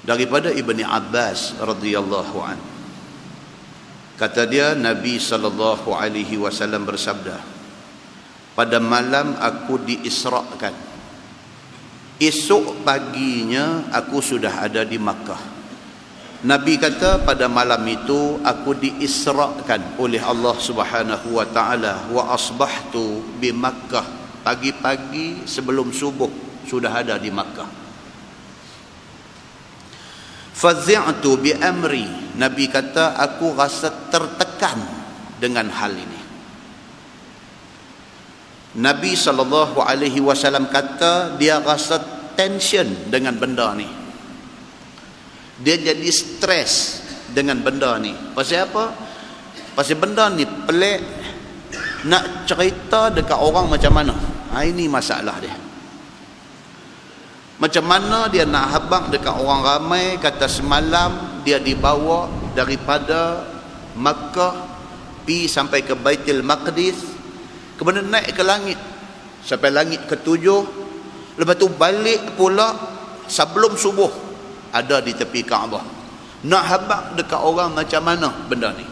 daripada Ibni Abbas radhiyallahu an. Kata dia, Nabi sallallahu alaihi wasallam bersabda, pada malam aku diisrakan, esok paginya aku sudah ada di Makkah. Nabi kata pada malam itu aku diisrakan oleh Allah Subhanahu wa taala, wa asbahtu bi Makkah, pagi-pagi sebelum subuh sudah ada di Makkah. Fazi'tu bi amri, Nabi kata aku rasa tertekan dengan hal ini. Nabi sallallahu alaihi wasallam kata dia rasa tension dengan benda ni. Dia jadi stres dengan benda ni. Pasal apa? Pasal benda ni pelik, nak cerita dekat orang macam mana. Ini masalah dia. Macam mana dia nak habaq dekat orang ramai, kata semalam dia dibawa daripada Makkah pergi sampai ke Baitul Maqdis, kemudian naik ke langit sampai langit ke-7, lepas tu balik pula sebelum subuh ada di tepi Kaabah. Nak habaq dekat orang macam mana benda ni?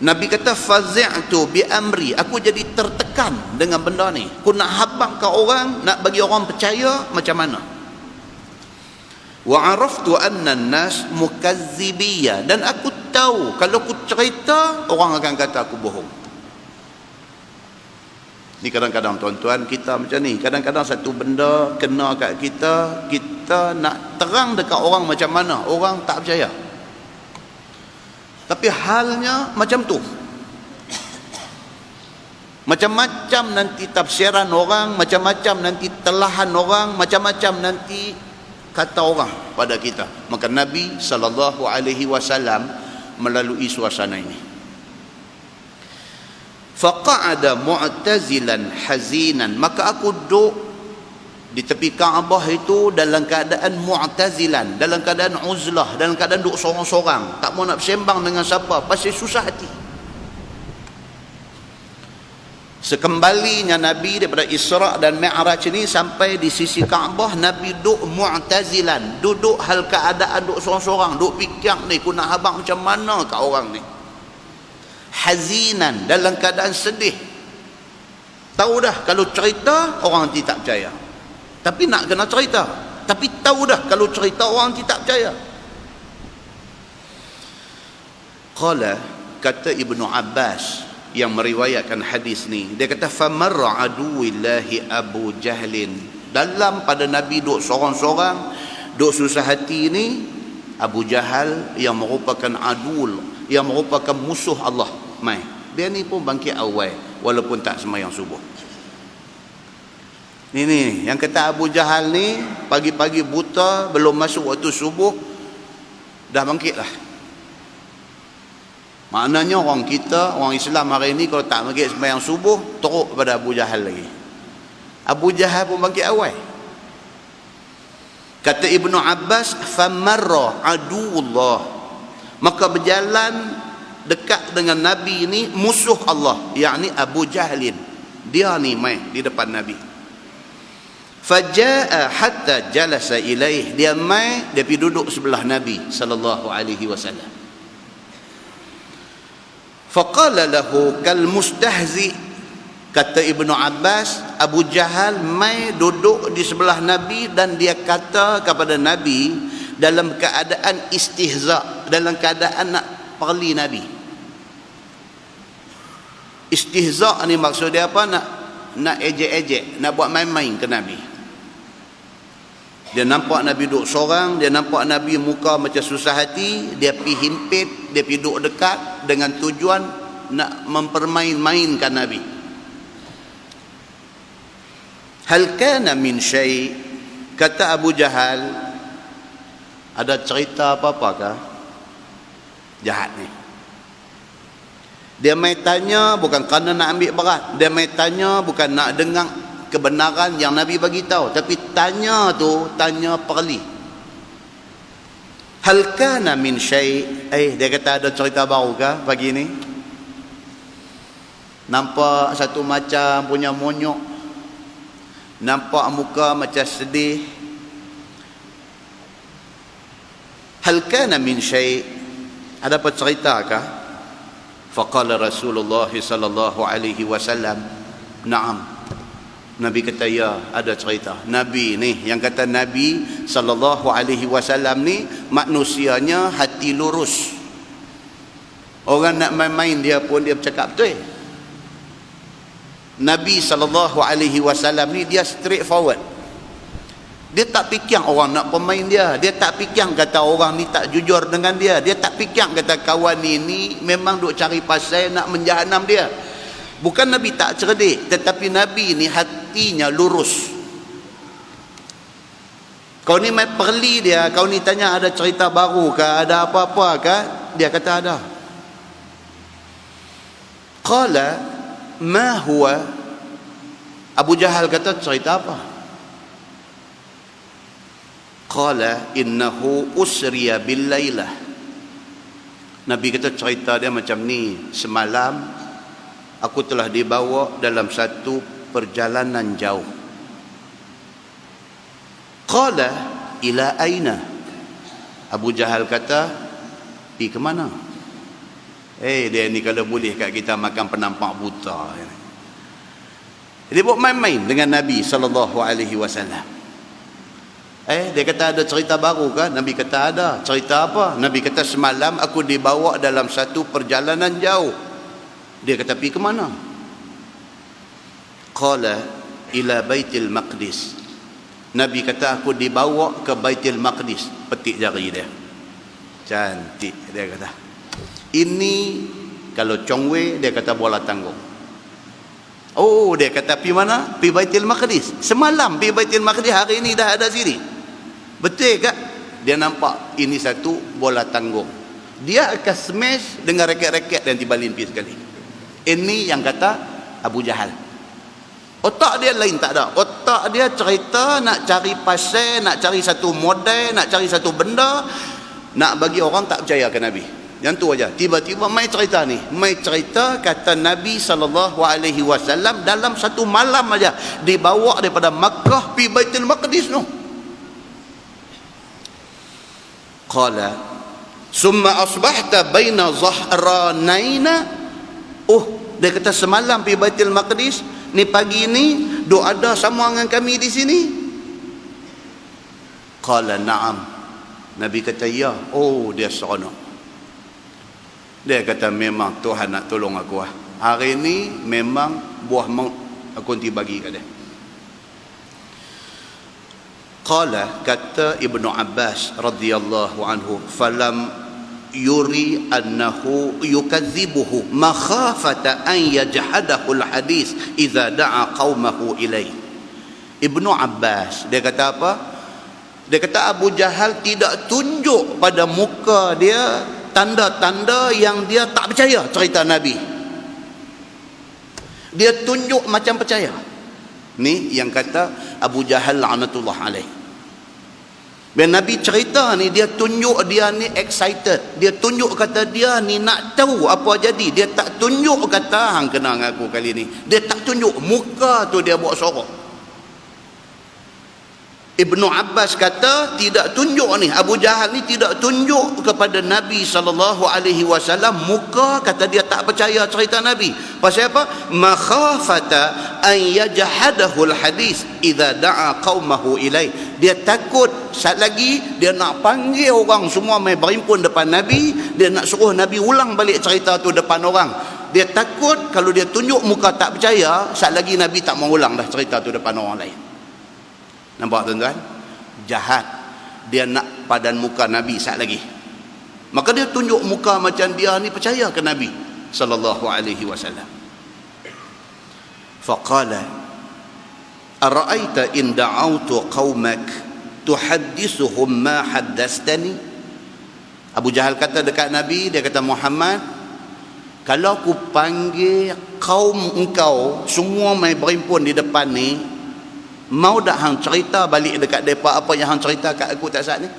Nabi kata fazi'tu bi amri, aku jadi tertekan dengan benda ni. Aku nak habaq ke orang, nak bagi orang percaya macam mana. Wa araftu anna an-nas mukazzibiyya, dan aku tahu kalau aku cerita orang akan kata aku bohong. Ni kadang-kadang tuan-tuan kita macam ni. Kadang-kadang satu benda kena kat kita, kita nak terang dekat orang macam mana, orang tak percaya. Tapi halnya macam tu. Macam-macam nanti tafsiran orang, macam-macam nanti telahan orang, macam-macam nanti kata orang pada kita. Maka Nabi SAW melalui suasana ini. Faqa'ada mu'tazilan hazinan, maka aku duduk di tepi Kaabah itu dalam keadaan mu'tazilan, dalam keadaan uzlah, dalam keadaan duduk sorang-sorang, tak mau nak bersembang dengan siapa, pasal susah hati. Sekembalinya Nabi daripada Isra' dan Mi'raj ini sampai di sisi Kaabah, Nabi duduk mu'tazilan, duduk hal keadaan duduk sorang-sorang, duduk fikir ni, aku nak habaq macam mana kat orang ni. Hazinan, dalam keadaan sedih. Tahu dah kalau cerita orang nanti tak percaya, tapi nak kena cerita. Tapi tahu dah kalau cerita orang nanti tak percaya. Qala, kata Ibnu Abbas yang meriwayatkan hadis ni, dia kata famarra aduwillahi Abu Jahlin, dalam pada Nabi duk sorang-sorang, duk susah hati ni, Abu Jahal yang merupakan adul, yang merupakan musuh Allah, mai dia ni pun bangkit awal walaupun tak sembahyang subuh. Ni yang kata Abu Jahal ni pagi-pagi buta, belum masuk waktu subuh dah bangkit lah. Maknanya orang kita, orang Islam hari ni kalau tak bangkit sembahyang subuh, teruk pada Abu Jahal lagi. Abu Jahal pun bangkit awal. Kata Ibnu Abbas, famarra aduullah, maka berjalan dekat dengan Nabi ni musuh Allah, yakni Abu Jahlin. Dia ni mai di depan Nabi. Fajaa hatta jalasa ilaih, dia mai, dia pergi duduk sebelah Nabi sallallahu alaihi wasallam. Faqala lahu kal mustahzi, kata Ibnu Abbas, Abu Jahal mai duduk di sebelah Nabi dan dia kata kepada Nabi dalam keadaan istihza, dalam keadaan nak perli Nabi. Istihza ni maksud dia apa? Nak ejek-ejek, nak buat main-main ke Nabi. Dia nampak Nabi duduk seorang, dia nampak Nabi muka macam susah hati, dia pergi himpit, dia pergi duduk dekat dengan tujuan nak mempermain-mainkan Nabi. Hal kana min syai', kata Abu Jahal, ada cerita apa-apakah jahat ni? Dia mai tanya bukan kerana nak ambil berat, dia mai tanya bukan nak dengar kebenaran yang Nabi bagi tahu, tapi tanya tu tanya perli. Hal kana min syai', dia kata ada cerita baru ke pagi ni? Nampak satu macam punya monyok, nampak muka macam sedih, hal kana min syai', ada apa ceritakah? Faqala Rasulullah sallallahu alaihi wasallam, na'am. Nabi kata, ya, ada cerita. Nabi ni, yang kata Nabi sallallahu alaihi wasallam ni manusianya hati lurus. Orang nak main-main dia pun dia bercakap betul. Nabi sallallahu alaihi wasallam ni dia straight forward. Dia tak fikir orang nak pemain dia. Dia tak fikir kata orang ni tak jujur dengan dia. Dia tak fikir kata kawan ni memang duk cari pasal nak menjahanam dia. Bukan Nabi tak cerdik, tetapi Nabi ni hatinya lurus. Kau ni main perli dia, kau ni tanya ada cerita baru ke, ada apa-apa ke? Dia kata ada. Qala ma huwa? Abu Jahal kata, cerita apa? Qala innahu usriya bil lailah. Nabi kata cerita dia macam ni, semalam aku telah dibawa dalam satu perjalanan jauh. Qala ila aina? Abu Jahal kata, pergi ke mana? Dia ni kalau boleh kat kita makan penampak buta. Dia buat main-main dengan Nabi sallallahu alaihi wasallam. Dia kata ada cerita baru ke? Nabi kata ada. Cerita apa? Nabi kata semalam aku dibawa dalam satu perjalanan jauh. Dia kata pergi ke mana? Qala ila Baitul Maqdis. Nabi kata aku dibawa ke Baitul Maqdis. Petik jari dia. Cantik dia kata. Ini kalau Chongwei dia kata bola tanggung. Oh, dia kata pergi mana? Pergi Baitul Maqdis. Semalam pergi Baitul Maqdis, hari ini dah ada sini. Betul tak? Dia nampak ini satu bola tanggung. Dia akan smash dengan raket-raket dan tiba limpi sekali. Ini yang kata Abu Jahal. Otak dia lain tak ada. Otak dia cerita nak cari pasal, nak cari satu model, nak cari satu benda, nak bagi orang tak percaya ke Nabi. Yang tu aja. Tiba-tiba mai cerita ni. Mai cerita kata Nabi SAW dalam satu malam aja dibawa daripada Makkah pergi Baitul Maqdis tu. Qala summa asbahta baina zahranaina. Dia kata semalam pergi Baitul Maqdis, ni pagi ni duk ada sama dengan kami di sini. Qala na'am. Nabi kata ya. Dia seronok. Dia kata memang Tuhan nak tolong aku lah. Hari ni memang buah maut aku nanti bagi kat dia. Qala, kata Ibnu Abbas radhiyallahu anhu, falam yuri annahu yukadzibuhu makhafata an yajhadahu alhadis idza da'a qaumahu ilai. Ibnu Abbas dia kata apa? Dia kata Abu Jahal tidak tunjuk pada muka dia tanda-tanda yang dia tak percaya cerita Nabi. Dia tunjuk macam percaya. Ni yang kata Abu Jahal la'natullah alaih. Bila Nabi cerita ni, dia tunjuk dia ni excited. Dia tunjuk kata dia ni nak tahu apa jadi. Dia tak tunjuk kata hang kena dengan aku kali ni. Dia tak tunjuk. Muka tu dia buat sorok. Ibnu Abbas kata tidak tunjuk ni. Abu Jahal ni tidak tunjuk kepada Nabi SAW muka, kata dia tak percaya cerita Nabi. Pasal apa? Makhafata an yajhadahu alhadis idza da'a qaumahu ilai. Dia takut saat lagi dia nak panggil orang semua mai berhimpun depan Nabi, dia nak suruh Nabi ulang balik cerita tu depan orang. Dia takut kalau dia tunjuk muka tak percaya, saat lagi Nabi tak mau ulang dah cerita tu depan orang lain. Nampak tuan-tuan? Jahat. Dia nak padan muka Nabi saat lagi. Maka dia tunjuk muka macam dia ni percaya ke Nabi sallallahu alaihi wasallam. Faqala ara'aita in da'awtu qaumak tuhaddithuhum ma haddastani. Abu Jahal kata dekat Nabi, dia kata Muhammad, kalau aku panggil kaum engkau semua mai berhimpun di depan ni, mau tak hang cerita balik dekat mereka apa yang hang cerita kat aku tak saat ni?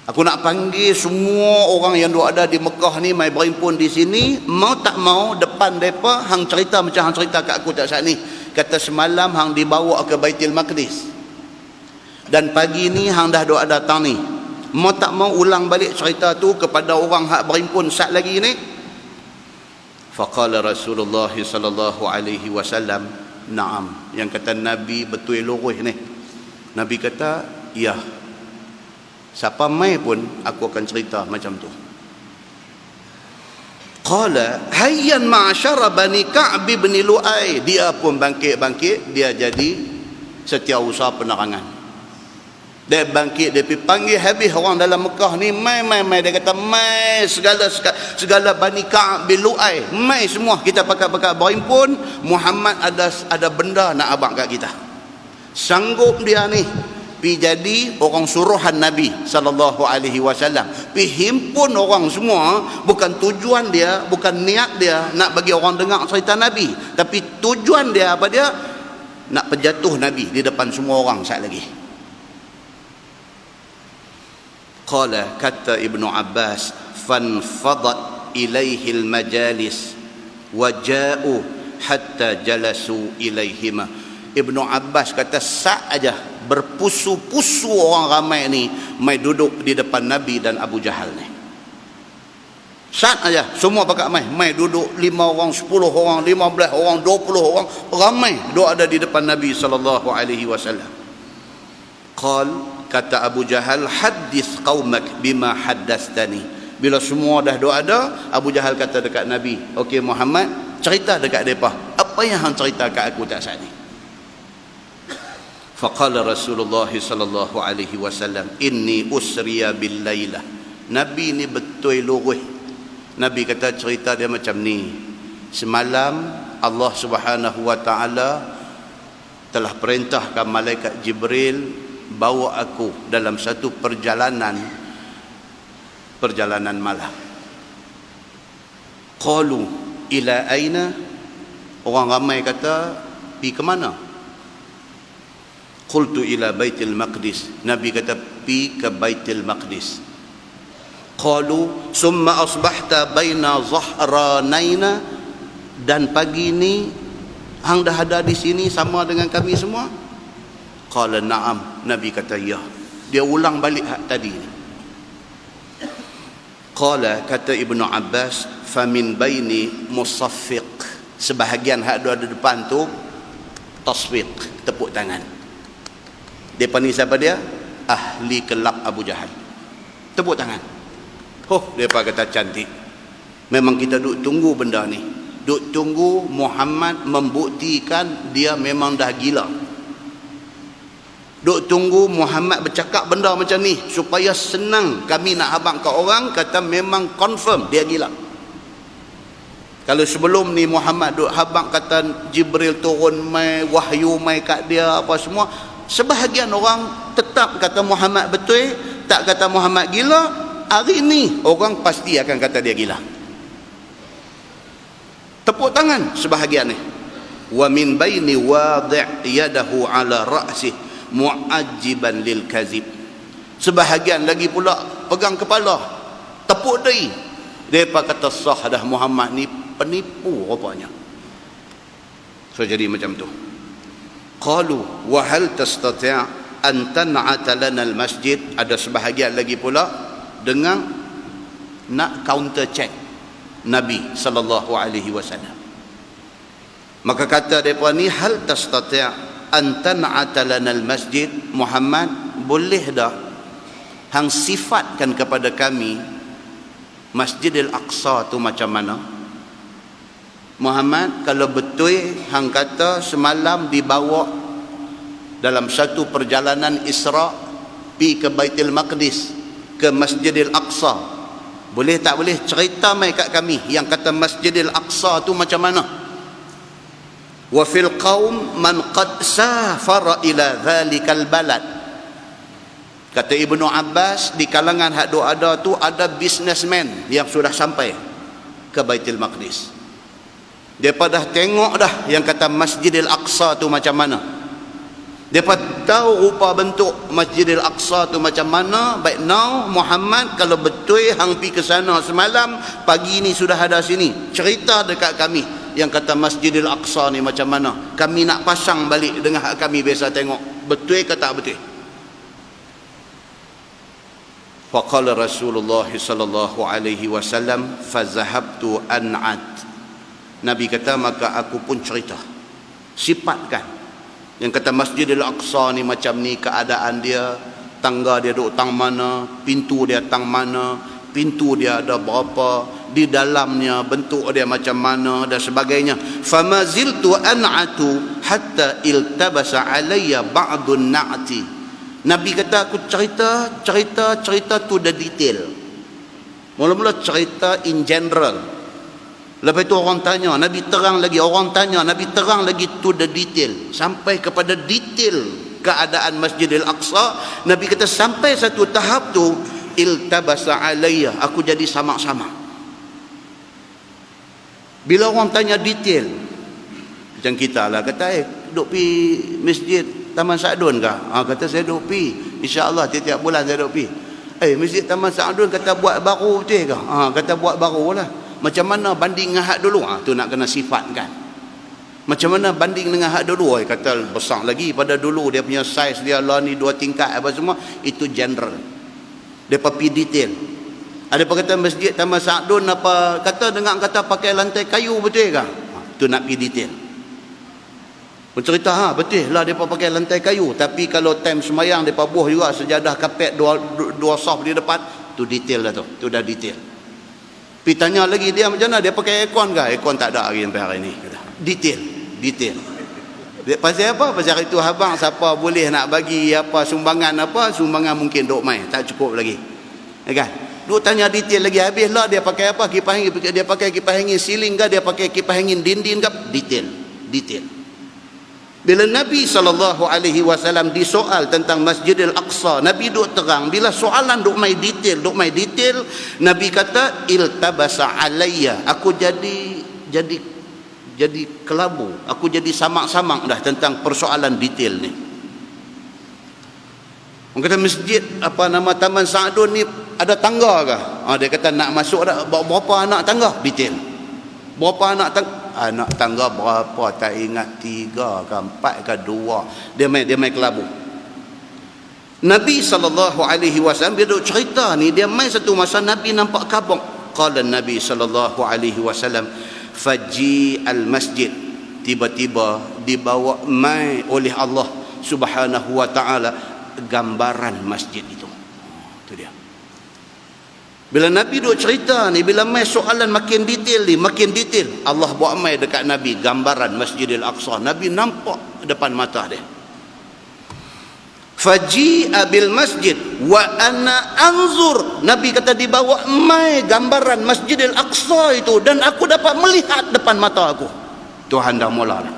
Aku nak panggil semua orang yang ada di Mekah ni mai berhimpun di sini, mau tak mau depan mereka hang cerita macam hang cerita kat aku tak saat ni. Kata semalam hang dibawa ke Baitul Maqdis dan pagi ni hang dah doa datang ni. Mau tak mau ulang balik cerita tu kepada orang hak berimpun sat lagi ni. Faqala Rasulullah sallallahu alaihi wasallam, na'am. Yang kata Nabi betul lurus ni. Nabi kata, ya. Siapa mai pun aku akan cerita macam tu. Qala hayyan ma'syara bani Ka'b bin Lu'ay. Dia pun bangkit-bangkit, dia jadi setiausaha penerangan. Dia bangkit, dia pergi panggil habis orang dalam Mekah ni, mai. Dia kata, mai segala Bani Ka'b bin Lu'ay, mai semua kita pakat-pakat berimpun. Muhammad ada benda nak abang kat kita. Sanggup dia ni pergi jadi orang suruhan Nabi sallallahu alaihi wasallam. Pergi himpun orang semua, bukan tujuan dia, bukan niat dia nak bagi orang dengar cerita Nabi, tapi tujuan dia apa dia? Nak penjatuh Nabi di depan semua orang saat lagi. Qala, kata Ibnu Abbas, fanfadat ilaihi almajalis wa ja'u hatta jalasu ilaihima. Ibnu Abbas kata sat aja berpusu-pusu orang ramai ni mai duduk di depan Nabi dan Abu Jahal ni. Sat aja semua pakat mai duduk 5 orang, 10 orang, 15 orang, 20 orang, ramai duk ada di depan Nabi sallallahu alaihi wasallam. Kata Abu Jahal, hadis qaumak bima haddastani. Bila semua dah ada, Abu Jahal kata dekat Nabi, okey Muhammad, cerita dekat mereka apa yang hang cerita kat aku tak saat ni. Faqala Rasulullah sallallahu alaihi wasallam, inni usriya bil lailah. Nabi ni betul lurus. Nabi kata cerita dia macam ni. Semalam Allah Subhanahu wa taala telah perintahkan malaikat Jibril bawa aku dalam satu perjalanan malam. Qalu ila aina? Orang ramai kata, pergi ke mana? Qultu ila Baitul Maqdis. Nabi kata, pergi ke Baitul Maqdis. Qalu summa asbahta baina zahranaina, dan pagi ni hang dah ada di sini sama dengan kami semua? Qala na'am. Nabi kata ya. Dia ulang balik hak tadi. Qala, kata Ibnu Abbas, famin baini musaffiq. Sebahagian hak ada depan tu tasfiq, tepuk tangan. Depa ni siapa dia? Ahli kelab Abu Jahal. Tepuk tangan. Depa kata cantik. Memang kita duk tunggu benda ni. Duk tunggu Muhammad membuktikan dia memang dah gila. Duk tunggu Muhammad bercakap benda macam ni supaya senang kami nak habaq ke orang, kata memang confirm dia gila. Kalau sebelum ni Muhammad duk habaq kata Jibril turun mai, wahyu mai kat dia apa semua, sebahagian orang tetap kata Muhammad betul, tak kata Muhammad gila. Hari ni orang pasti akan kata dia gila. Tepuk tangan sebahagian ni. Wa min baini wadi' yadahu ala ra'sih mu'ajiban lil kazib. Sebahagian lagi pula pegang kepala, tepuk dahi. Depa kata sah dah Muhammad ni penipu rupanya. So jadi macam tu. Qalu wa hal tastati' an tan'ata lana al masjid. Ada sebahagian lagi pula dengan nak counter check Nabi sallallahu alaihi wasallam. Maka kata depa ni, hal tastati' antan atalanal masjid, Muhammad boleh dah hang sifatkan kepada kami Masjidil Aqsa tu macam mana? Muhammad, kalau betul hang kata semalam dibawa dalam satu perjalanan Isra pi ke Baitul Maqdis, ke Masjidil Aqsa, boleh tak boleh cerita mai kat kami yang kata Masjidil Aqsa tu macam mana? Wa fil qaum man qad safara ila dhalikal balad. Kata Ibnu Abbas, di kalangan hak duk ada tu ada businessman yang sudah sampai ke Baitul Maqdis. Depa dah tengok dah yang kata Masjidil Aqsa tu macam mana. Depa tahu rupa bentuk Masjidil Aqsa tu macam mana. Baik now Muhammad, kalau betul hang pi ke sana semalam, pagi ni sudah ada sini, cerita dekat kami yang kata Masjidil Aqsa ni macam mana. Kami nak pasang balik dengan hak kami biasa tengok, betul ke tak betul. Faqala Rasulullah sallallahu alaihi wasallam fazahabtu an'at. Nabi kata maka aku pun cerita, sifatkan yang kata Masjidil Aqsa ni macam ni keadaan dia, tangga dia duduk tang mana, pintu dia tang mana, pintu dia ada berapa, di dalamnya bentuk dia macam mana dan sebagainya. Famaziltu an'atu hatta iltabasa alayya ba'dun na'ti. Nabi kata aku cerita tu dah detail. Mula-mula cerita in general. Lepas tu orang tanya, Nabi terang lagi, orang tanya, Nabi terang lagi, tu dah detail. Sampai kepada detail keadaan Masjidil Aqsa. Nabi kata sampai satu tahap tu iltabasa alayya, aku jadi samak-samak. Bila orang tanya detail, macam kita lah kata, duduk pi masjid Taman Sa'dun kah? Kata saya duduk pi, insya-Allah tiap-tiap bulan saya duduk pi. Masjid Taman Sa'dun kata buat baru betul kah? Kata buat baru lah. Macam mana banding dengan hak dulu? Tu nak kena sifatkan. Macam mana banding dengan hak dulu? Kata besar lagi pada dulu, dia punya saiz dia lah ni 2 tingkat apa semua, itu general. Dia pergi detail. Ada apa kata masjid Taman Sa'dun apa kata dengar kata pakai lantai kayu betul kah? Tu nak pergi detail. Bercerita betul lah dia pakai lantai kayu, tapi kalau time semayang dia buah juga sejadah kapet dua soft di depan, tu detail dah tu. Tu dah detail. Pergi tanya lagi dia macam mana, dia pakai aircon kah? Aircon tak ada lagi sampai hari ni. Detail. Dia pasal apa? Pasal itu abang siapa boleh nak bagi apa sumbangan mungkin duk main, tak cukup lagi. Kan? Duk tanya detail lagi, habislah dia pakai apa? Kipas angin, dia pakai kipas angin siling kah? Dia pakai kipas angin dinding kah? Detail. Bila Nabi SAW disoal tentang Masjidil Aqsa, Nabi duk terang. Bila soalan duk mai detail, Nabi kata iltabasa alayya, aku jadi kelabu, aku jadi samak-samak dah tentang persoalan detail ni. Orang kata masjid apa nama Taman Sa'dun ni ada tangga kah? Dia kata nak masuk dah, berapa anak tangga? Detail. Berapa anak tangga berapa tak ingat, 3 ke 4 ke 2. Dia main kelabu. Nabi SAW dia duk cerita ni, dia main satu masa Nabi nampak kabut. Qala Nabi SAW faji al-masjid, tiba-tiba dibawa mai oleh Allah Subhanahu wa taala gambaran masjid itu. Itu dia. Bila Nabi duk cerita ni, bila mai soalan makin detail, Allah buat mai dekat Nabi gambaran Masjidil Aqsa. Nabi nampak depan mata dia. Faji'a bil masjid wa ana anzur. Nabi kata dibawa mai gambaran Masjidil Aqsa itu dan aku dapat melihat depan mata aku. Tuhan dah mula dah.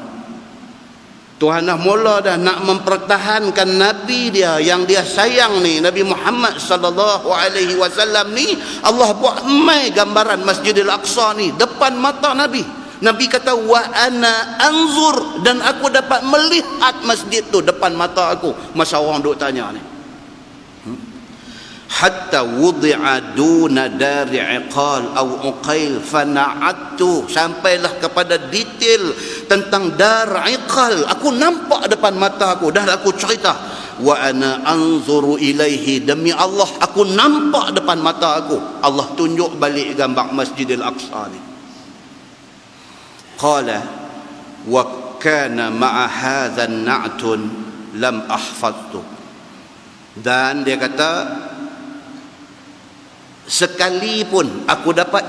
Tuhan dah mula dah nak mempertahankan Nabi dia yang dia sayang ni, Nabi Muhammad sallallahu alaihi wasallam ni. Allah buat mai gambaran Masjidil Aqsa ni depan mata Nabi. Nabi kata wa ana anzur, dan aku dapat melihat masjid tu depan mata aku. Masa orang duk tanya ni, hatta wudi'a duna dari iqal au uqail fana'attu, sampailah kepada detail tentang dar iqal. Aku nampak depan mata aku, dah aku cerita. Wa ana anzuru ilaihi, demi Allah aku nampak depan mata aku. Allah tunjuk balik gambar Masjidil Aqsa ni. Qala wa kana ma'a hadha na'tun lam ahfadtu, dan dia kata sekalipun aku dapat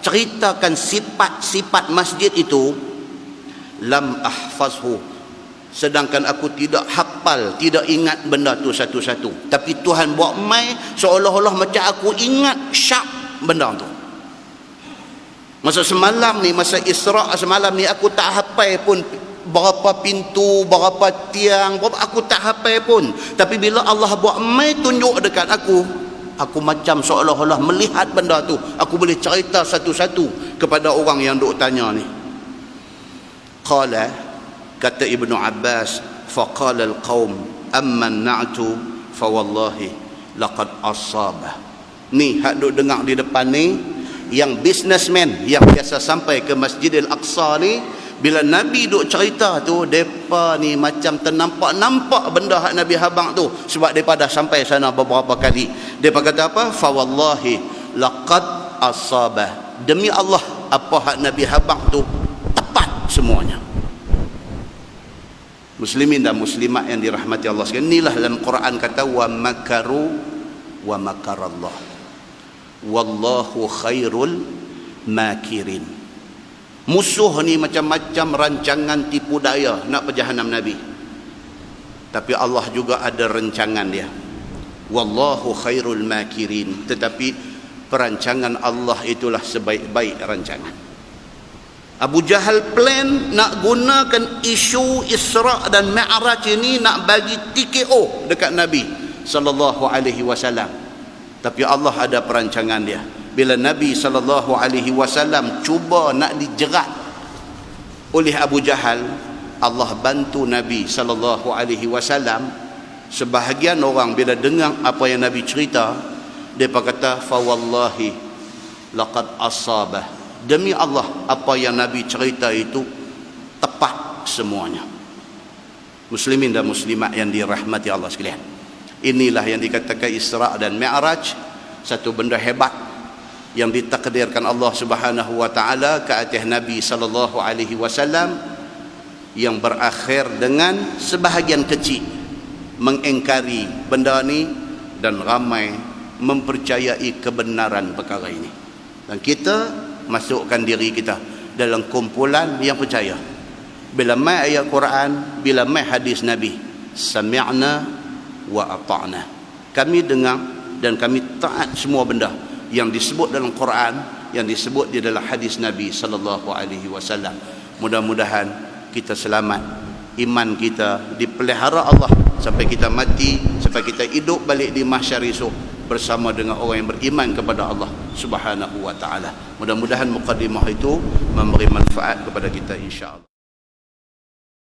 ceritakan sifat-sifat masjid itu, lam ahfazhu, sedangkan aku tidak hafal, tidak ingat benda tu satu-satu, tapi Tuhan buat mai seolah-olah macam aku ingat syak benda tu. Masa semalam ni, masa Isra' semalam ni, aku tak hafal pun berapa pintu, berapa tiang, aku tak hafal pun. Tapi bila Allah buat mai tunjuk dekat aku macam seolah-olah melihat benda tu. Aku boleh cerita satu-satu kepada orang yang duk tanya ni. Qala, kata Ibnu Abbas, faqala al-qaum amma na'tu fa wallahi laqad asabah. Ni hak duk dengar di depan ni, yang businessman yang biasa sampai ke Masjidil Aqsa ni, Bila Nabi duk cerita tu, depa ni macam ternampak-nampak benda hak Nabi habang tu, sebab depa dah sampai sana beberapa kali. Depa kata apa? Fa wallahi laqad asabah. Demi Allah, apa hak Nabi habang tu tepat semuanya. Muslimin dan muslimat yang dirahmati Allah sekalian, inilah dalam Quran kata wa makaru wa makarallah wallahu khairul makirin. Musuh ni macam-macam rancangan tipu daya nak berjahanam Nabi, tapi Allah juga ada rancangan dia. Wallahu khairul makirin. Tetapi perancangan Allah itulah sebaik-baik rancangan. Abu Jahal plan nak gunakan isu Isra' dan Mi'raj ini nak bagi TKO dekat Nabi sallallahu alaihi wasallam. Tapi Allah ada perancangan dia. Bila Nabi sallallahu alaihi wasallam cuba nak dijerat oleh Abu Jahal, Allah bantu Nabi sallallahu alaihi wasallam. Sebahagian orang bila dengar apa yang Nabi cerita, depa kata fa wallahi laqad asabah. Demi Allah, apa yang Nabi cerita itu tepat semuanya. Muslimin dan muslimat yang dirahmati Allah sekalian, inilah yang dikatakan Isra' dan Mi'raj, satu benda hebat yang ditakdirkan Allah Subhanahu wa taala ke atas Nabi sallallahu alaihi wasallam, yang berakhir dengan sebahagian kecil mengingkari benda ni dan ramai mempercayai kebenaran perkara ini. Dan kita masukkan diri kita dalam kumpulan yang percaya. Bila mai ayat Quran, bila mai hadis Nabi, sami'na wa ata'na. Kami dengar dan kami taat semua benda yang disebut dalam Quran, yang disebut di dalam hadis Nabi sallallahu alaihi wasallam. Mudah-mudahan kita selamat, iman kita dipelihara Allah sampai kita mati, sampai kita hidup balik di mahsyar esok bersama dengan orang yang beriman kepada Allah Subhanahu wa taala. Mudah-mudahan mukadimah itu memberi manfaat kepada kita, insya-Allah.